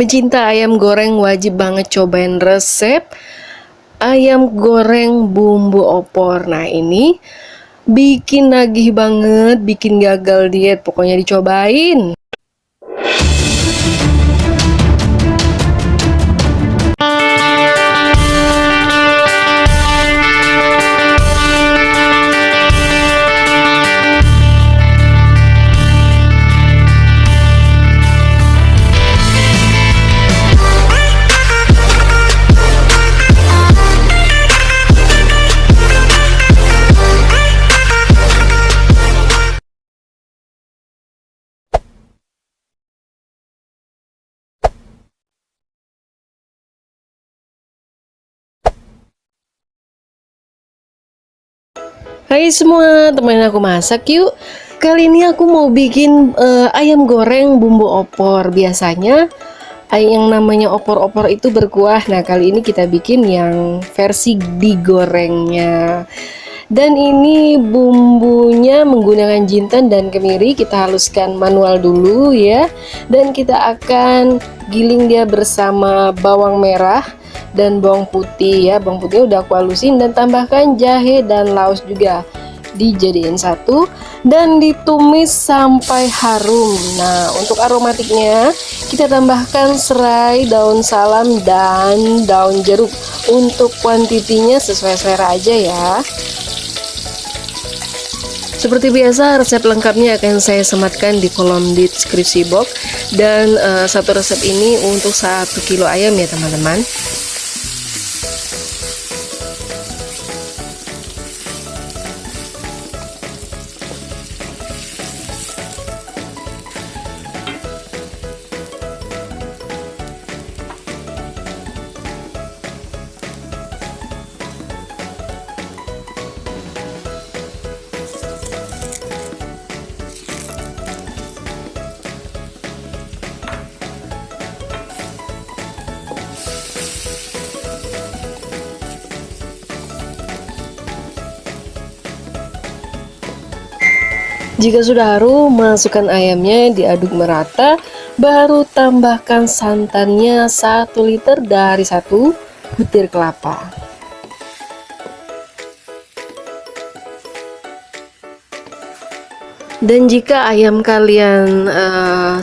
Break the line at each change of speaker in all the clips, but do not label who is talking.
Pecinta ayam goreng wajib banget cobain resep ayam goreng bumbu opor. Nah, ini bikin nagih banget, bikin gagal diet. Pokoknya dicobain. Hai semua, temenin aku masak yuk. Kali ini aku mau bikin ayam goreng bumbu opor. Biasanya yang namanya opor-opor itu berkuah. Nah, kali ini kita bikin yang versi digorengnya. Dan ini bumbunya menggunakan jinten dan kemiri. Kita haluskan manual dulu ya. Dan kita akan giling dia bersama bawang merah dan bawang putih ya. Bawang putih udah aku halusin, dan tambahkan jahe dan laos juga, dijadiin satu dan ditumis sampai harum. Nah, untuk aromatiknya kita tambahkan serai, daun salam, dan daun jeruk. Untuk kuantitinya sesuai selera aja ya. Seperti biasa, resep lengkapnya akan saya sematkan di kolom deskripsi box. Dan satu resep ini untuk 1 kilo ayam ya teman-teman. Jika sudah harum, masukkan ayamnya, diaduk merata, baru tambahkan santannya 1 liter dari 1 butir kelapa. Dan jika ayam kalian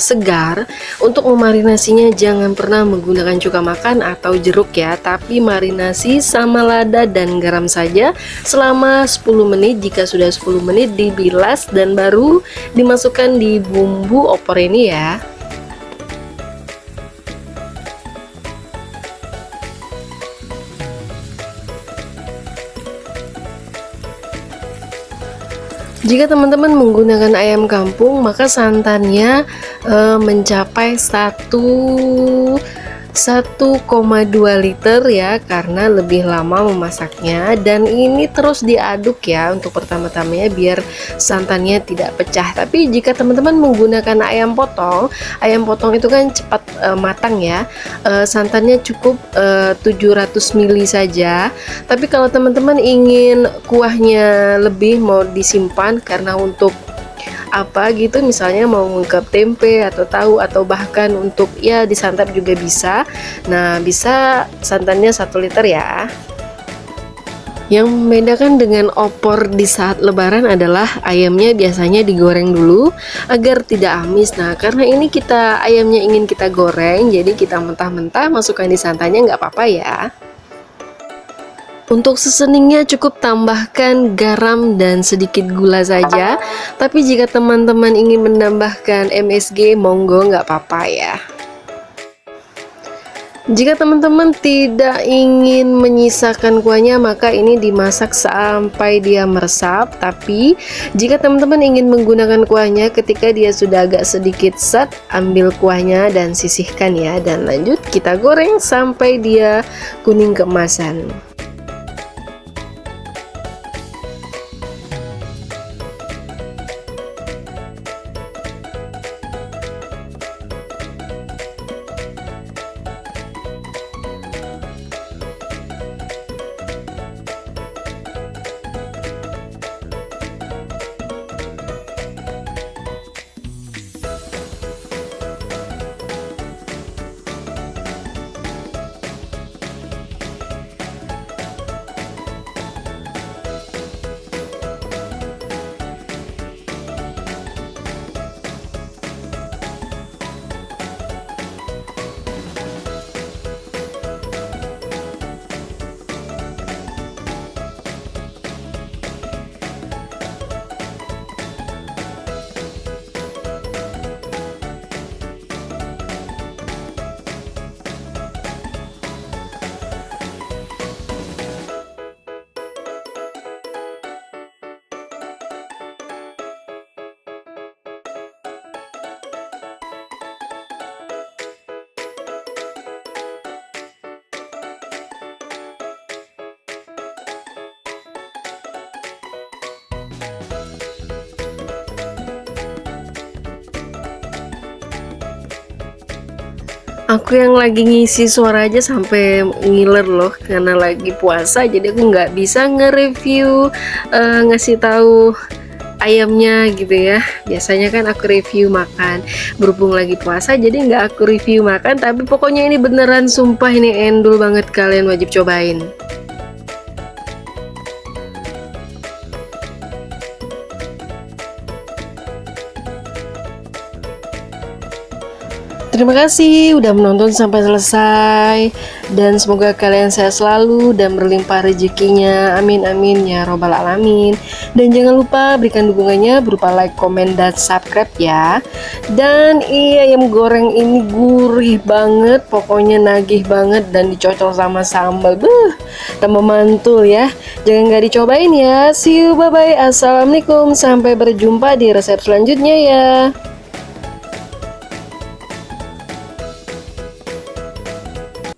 segar, untuk memarinasinya jangan pernah menggunakan cuka makan atau jeruk ya, tapi marinasi sama lada dan garam saja selama 10 menit. Jika sudah 10 menit dibilas dan baru dimasukkan di bumbu opor ini ya. Jika teman-teman menggunakan ayam kampung, maka santannya mencapai 1,2 liter ya, karena lebih lama memasaknya. Dan ini terus diaduk ya untuk pertama-tamanya biar santannya tidak pecah. Tapi jika teman-teman menggunakan ayam potong itu kan cepat matang ya. Santannya cukup 700 ml saja. Tapi kalau teman-teman ingin kuahnya lebih, mau disimpan karena untuk apa gitu, misalnya mau ngungkep tempe atau tahu, atau bahkan untuk ya disantap juga bisa. Nah, bisa santannya 1 liter ya. Yang membedakan dengan opor di saat lebaran adalah ayamnya biasanya digoreng dulu agar tidak amis. Nah, karena ini ayamnya ingin kita goreng, jadi kita mentah-mentah masukkan di santannya nggak apa-apa ya. Untuk seasoningnya cukup tambahkan garam dan sedikit gula saja. Tapi jika teman-teman ingin menambahkan MSG, monggo, nggak apa-apa ya. Jika teman-teman tidak ingin menyisakan kuahnya, maka ini dimasak sampai dia meresap. Tapi jika teman-teman ingin menggunakan kuahnya, ketika dia sudah agak sedikit set, ambil kuahnya dan sisihkan ya. Dan lanjut kita goreng sampai dia kuning keemasan. Aku yang lagi ngisi suara aja sampai ngiler loh karena lagi puasa, jadi aku nggak bisa nge-review, ngasih tahu ayamnya gitu ya. Biasanya kan aku review makan, berhubung lagi puasa jadi nggak aku review makan, tapi pokoknya ini beneran sumpah ini endul banget, kalian wajib cobain. Terima kasih udah menonton sampai selesai, dan semoga kalian sehat selalu dan berlimpah rezekinya, amin amin ya robbal alamin. Dan jangan lupa berikan dukungannya berupa like, komen, dan subscribe ya. Dan iya, ayam goreng ini gurih banget, pokoknya nagih banget, dan dicocol sama sambal, tambah mantul ya. Jangan nggak dicobain ya. See you, bye bye, assalamualaikum, sampai berjumpa di resep selanjutnya ya.